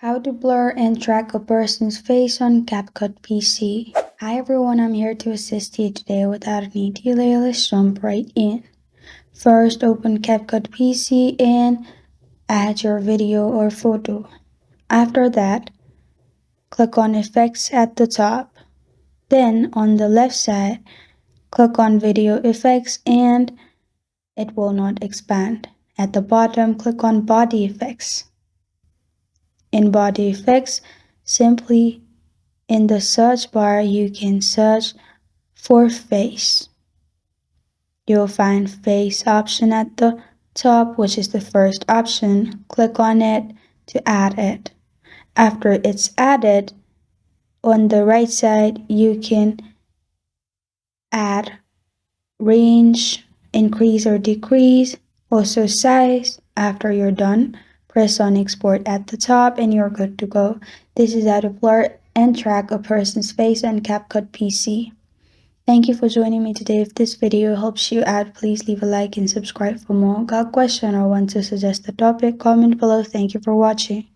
How to blur and track a person's face on CapCut PC. Hi everyone, I'm here to assist you today without any delay. Let's jump right in. First, open CapCut PC and add your video or photo. After that, click on Effects at the top. Then on the left side, click on Video Effects and it will not expand. At the bottom, click on Body Effects. In Body Effects, simply in the search bar, you can search for face. You'll find face option at the top, which is the first option. Click on it to add it. After it's added, on the right side, you can add range, increase or decrease, also size. After you're done, press on export at the top and you're good to go. This is how to blur and track a person's face on CapCut PC. Thank you for joining me today. If this video helps you out, please leave a like and subscribe for more. Got a question or want to suggest a topic? Comment below. Thank you for watching.